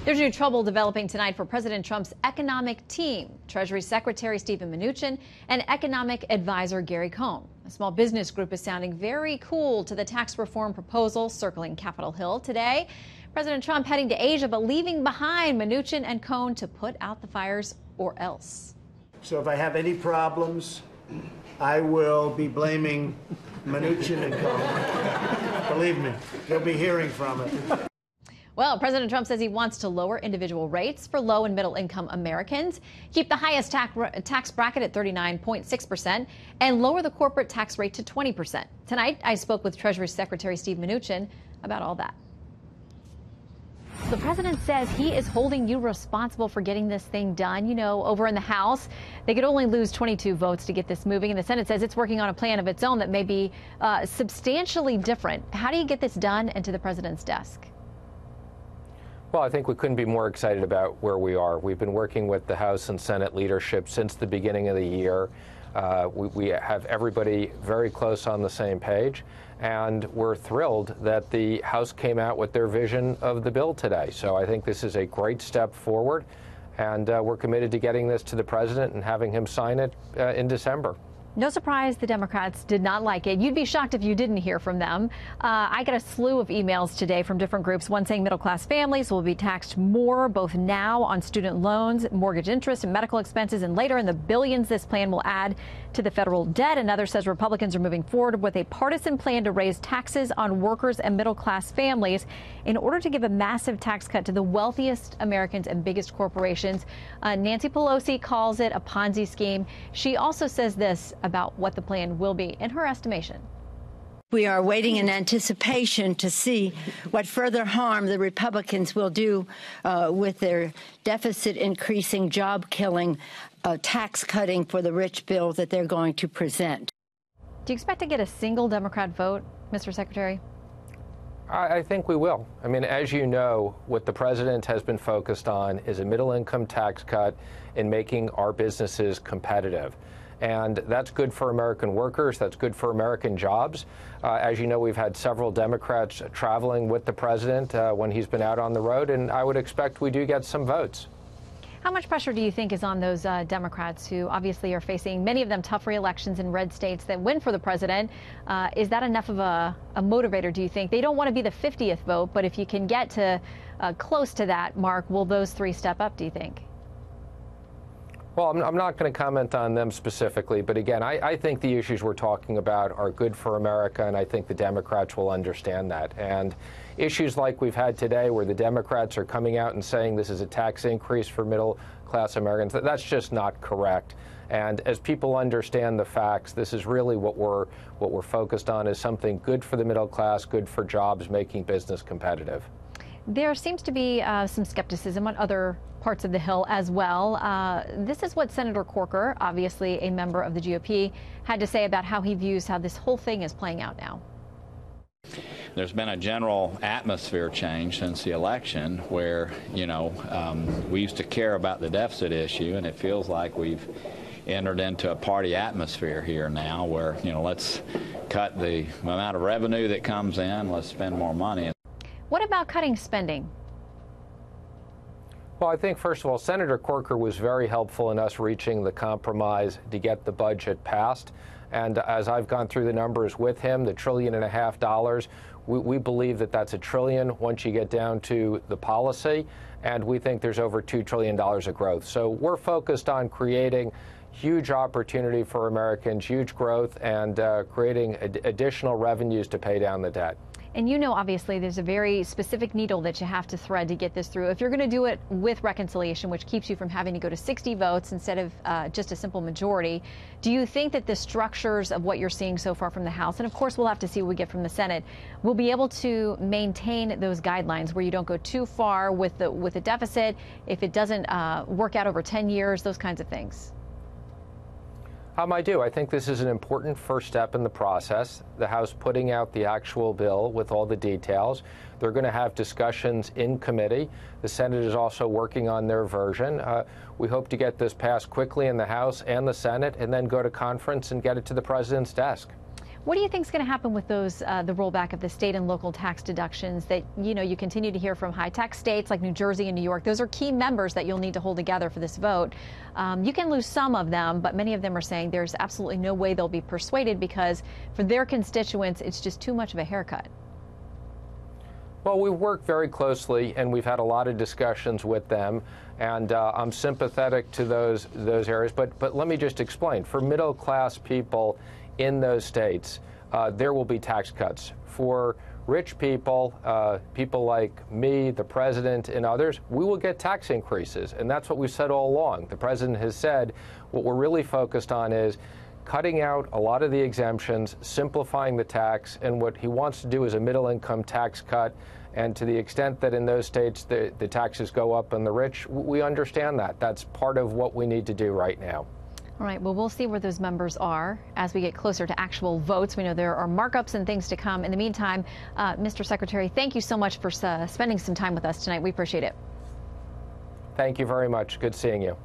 There's new trouble developing tonight for President Trump's economic team. Treasury Secretary Stephen Mnuchin and economic advisor Gary Cohn. A small business group is sounding very cool to the tax reform proposal circling Capitol Hill today. President Trump heading to Asia, but leaving behind Mnuchin and Cohn to put out the fires or else. So if I have any problems, I will be blaming Mnuchin and Cohn. Believe me, you'll be hearing from it. Well, President Trump says he wants to lower individual rates for low and middle income Americans, keep the highest tax bracket at 39.6%, and lower the corporate tax rate to 20%. Tonight, I spoke with Treasury Secretary Steve Mnuchin about all that. The president says he is holding you responsible for getting this thing done. You know, over in the House, they could only lose 22 votes to get this moving, and the Senate says it's working on a plan of its own that may be substantially different. How do you get this done and to the president's desk? Well, I think we couldn't be more excited about where we are. We've been working with the House and Senate leadership since the beginning of the year. We have everybody very close on the same page, and we're thrilled that the House came out with their vision of the bill today. So I think this is a great step forward, and we're committed to getting this to the president and having him sign it in December. No surprise the Democrats did not like it. You'd be shocked if you didn't hear from them. I got a slew of emails today from different groups, one saying middle-class families will be taxed more both now on student loans, mortgage interest, and medical expenses, and later in the billions this plan will add to the federal debt. Another says Republicans are moving forward with a partisan plan to raise taxes on workers and middle-class families in order to give a massive tax cut to the wealthiest Americans and biggest corporations. Nancy Pelosi calls it a Ponzi scheme. She also says this about what the plan will be in her estimation. We are waiting in anticipation to see what further harm the Republicans will do with their deficit increasing, job killing, tax cutting for the rich bill that they're going to present. Do you expect to get a single Democrat vote, Mr. Secretary? I think we will. I mean, as you know, what the president has been focused on is a middle-income tax cut in making our businesses competitive. And that's good for American workers. That's good for American jobs. As you know, we've had several Democrats traveling with the president when he's been out on the road, and I would expect we do get some votes. How much pressure do you think is on those Democrats who obviously are facing, many of them, tough re-elections in red states that win for the president? Is that enough of a motivator, do you think? They don't want to be the 50th vote, but if you can get to close to that mark, will those three step up, do you think? Well, I'm not going to comment on them specifically, but again, I think the issues we're talking about are good for America, and I think the Democrats will understand that. And issues like we've had today, where the Democrats are coming out and saying this is a tax increase for middle-class Americans, that's just not correct. And as people understand the facts, this is really what we're focused on, is something good for the middle class, good for jobs, making business competitive. There seems to be some skepticism on other parts of the Hill as well. This is what Senator Corker, obviously a member of the GOP, had to say about how he views how this whole thing is playing out now. There's been a general atmosphere change since the election where, you know, we used to care about the deficit issue, and it feels like we've entered into a party atmosphere here now where, you know, let's cut the amount of revenue that comes in, let's spend more money. What about cutting spending? Well, I think, first of all, Senator Corker was very helpful in us reaching the compromise to get the budget passed. And as I've gone through the numbers with him, the $1.5 trillion, we believe that that's $1 trillion once you get down to the policy. And we think there's over $2 trillion of growth. So we're focused on creating huge opportunity for Americans, huge growth, and creating additional revenues to pay down the debt. And you know, obviously, there's a very specific needle that you have to thread to get this through. If you're going to do it with reconciliation, which keeps you from having to go to 60 votes instead of just a simple majority, do you think that the structures of what you're seeing so far from the House, and of course we'll have to see what we get from the Senate, will be able to maintain those guidelines where you don't go too far with the deficit, if it doesn't work out over 10 years, those kinds of things? I do. I think this is an important first step in the process. The House putting out the actual bill with all the details. They're going to have discussions in committee. The Senate is also working on their version. We hope to get this passed quickly in the House and the Senate and then go to conference and get it to the president's desk. What do you think is going to happen with those, the rollback of the state and local tax deductions that, you continue to hear from high tax states like New Jersey and New York? Those are key members that you'll need to hold together for this vote. You can lose some of them, but many of them are saying there's absolutely no way they'll be persuaded because for their constituents, it's just too much of a haircut. Well, we've worked very closely, and we've had a lot of discussions with them, and I'm sympathetic to those areas. But let me just explain. For middle-class people in those states, there will be tax cuts. For rich people, people like me, the president, and others, we will get tax increases, and that's what we've said all along. The president has said what we're really focused on is cutting out a lot of the exemptions, simplifying the tax, and what he wants to do is a middle-income tax cut. And to the extent that in those states the taxes go up on the rich, we understand that. That's part of what we need to do right now. All right, well, we'll see where those members are as we get closer to actual votes. We know there are markups and things to come. In the meantime, Mr. Secretary, thank you so much for spending some time with us tonight. We appreciate it. Thank you very much. Good seeing you.